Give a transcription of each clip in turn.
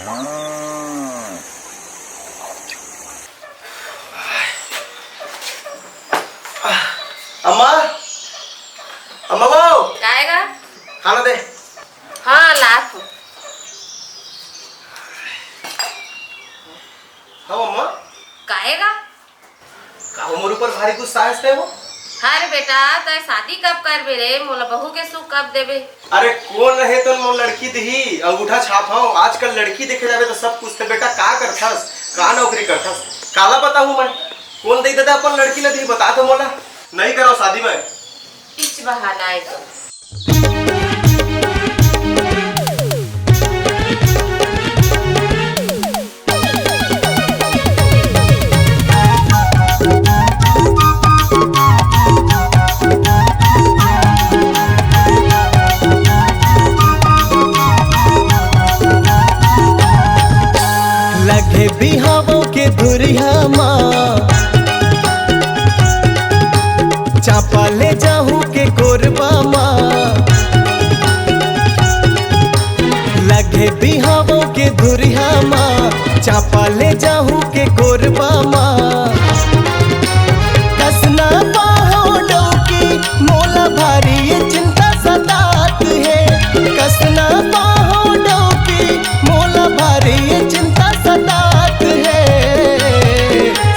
अम्मा, अम्मा वो आएगा। खाना दे। हाँ लात। हाँ अम्मा काहेगा? का मोर ऊपर भारी गुस्सा है वो? हाँ रे बेटा, तय शादी कब करबे रे? मोला बहू के सुख कब देबे? अरे कौन रहे तो मोर लड़की दही अंगूठा छाप हूँ। आजकल लड़की देखे जावे तो सब कुछ। तो बेटा का करथस, का नौकरी करथस, काला बताऊँ मैं? कौन दे दादा अपन लड़की ला दही बता तो मोला। नहीं करो शादी में। किस बहाना है तो? लगे बिहावों के धुरिया माँ चापा ले जाहूँ के कोरबा माँ। लगे बिहावों के धुरिया माँ चापा ले जाहूँ के कोरबा माँ। कसना बाहों डोकी मोला भारी ये चिंता सतात है। कसना बाहों डोकी मोला भारी ये चिंता सतात है।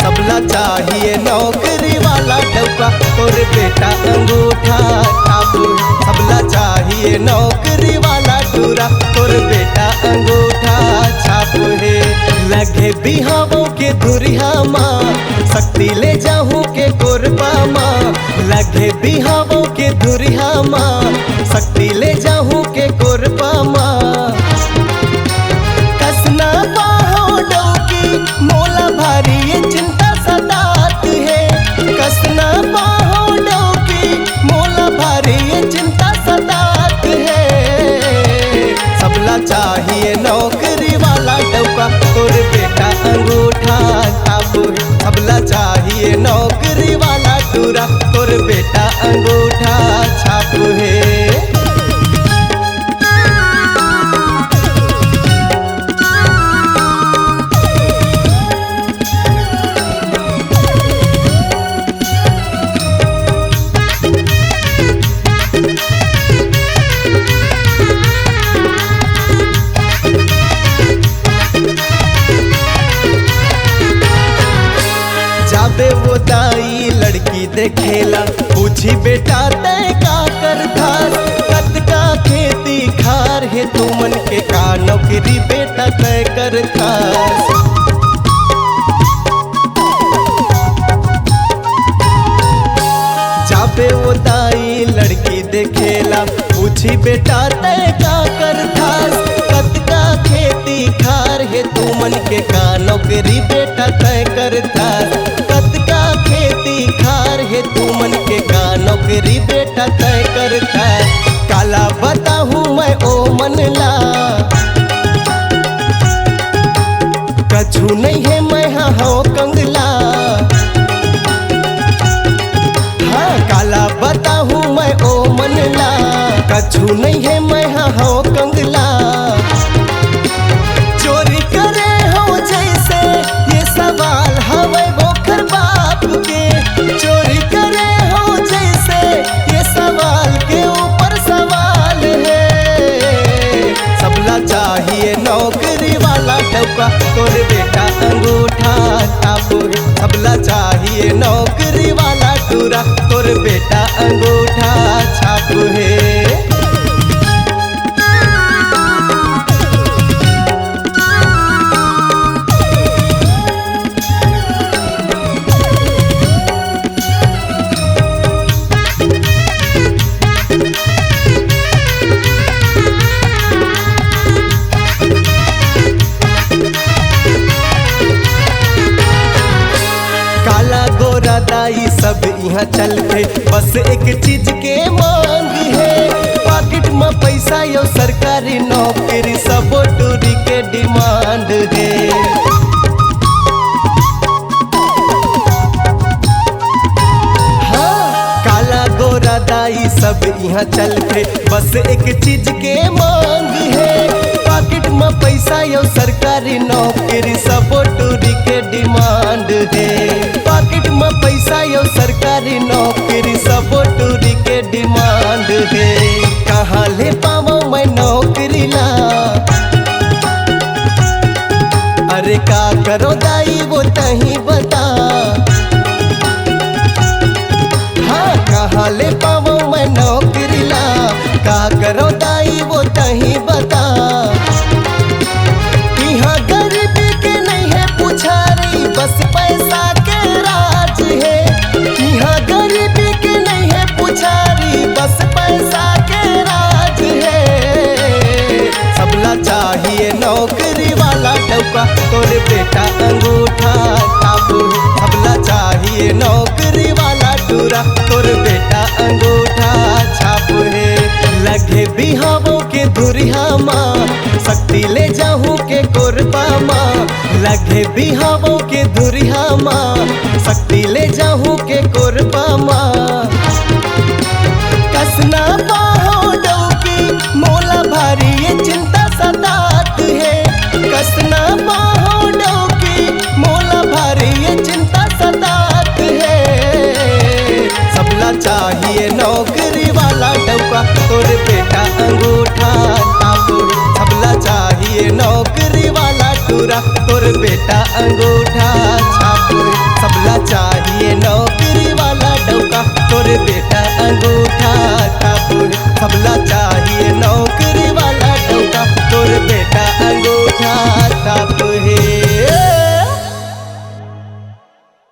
सबला चाहिए नौकरी वाला डौका तोर बेटा अंगूठा छाप। सबला चाहिए नौकरी वाला टूरा तोर बेटा अंगूठा छाप है। लगे बिहावों के धुरिया माँ शक्ति ले जाहूँ के कोरबा माँ। लगे बिहावों के धुरिया माँ शक्ति ले जाहूँ के कोरबा माँ। कसना बाहों डोकी मोला भारी ये चिंता सतात है। कसना बाहों डोकी मोला भारी ये चिंता सतात है। सबला चाहिए नौकरी वाला डौका तोर बेटा अंगूठा छाप। सबला चाहिए नौकरी वाला टूरा तोर बेटा अंगूठा छाप है। जाबे वो दाई लड़की देखेला पूछी बेटा तय का करथा। कद का खेती खार है तू मन के का नौकरी बेटा तय करथा। जाबे वो दाई लड़की देखेला पूछी बेटा तय का करथा। कद का खेती खार है तू मन के का नौकरी बेटा तय करथा। कद का खेती खार है तू मन के का नौकरी बेटा तय करथा। काला बताहूँ मैं ओ मनला कछु नहीं है मैं हाँ कंगला। हाँ काला बताहूँ मैं ओ मनला कछु नहीं है मैं हाँ कंगला। चोरी करे हो जैसे ये सवाल हवे बोखर बाप के। चोरी करे हो जैसे ये सवाल के ऊपर सवाल है। सबला चाहिए नौकरी वाला डौका तोर बेटा अंगूठा छाप। सबला चाहिए नौकरी वाला टूरा तोर बेटा अंगूठा छाप है। काला गोरा दाई सब यहाँ चल गए बस एक चीज के मांग है। पॉकेट में पैसा यो सरकारी नौकरी सब टूरी के डिमांड है। हाँ काला गोरा दाई सब यहाँ चल गए बस एक चीज के मांग है। पॉकेट में पैसा यो सरकारी सरकारी नौकरी सब टूरी के डिमांड है। पॉकेट में पैसा यो सरकारी नौकरी सब टूरी के डिमांड है। कहाँ ले पावो मैं नौकरी ला, अरे का करो दाई वो तही बता। हाँ कहाँ ले पावो मैं नौकरी ला, का करो दाई वो तही बता। यहाँ गरीबी के नहीं है पुछारी, बस पैसा के राज है। यहाँ गरीबी के नहीं है पुछारी, बस पैसा के राज है। सबला चाहिए नौकरी वाला डौका, तोरे बेटा अंगूठा छाप। सबला चाहिए नौकरी वाला डूरा, तोरे बेटा अंगूठा छाप है। लगे बिहावों के धुरिया माँ, शक्ति ले जाहूँ के कोरबा माँ। लगे बिहावों के धुरिया माँ, शक्ति ले जाहूँ के कोरबा माँ। कसना बाहों डौकी मोला भारी ये चिंता सतात है। कसना बाहों डौकी मोला भारी ये चिंता सतात है। सबला चाहिए नौकरी वाला डौका, तोरे बेटा अंगूठा छाप। सबला चाहिए नौकरी वाला टूरा, तोरे बेटा अंगूठा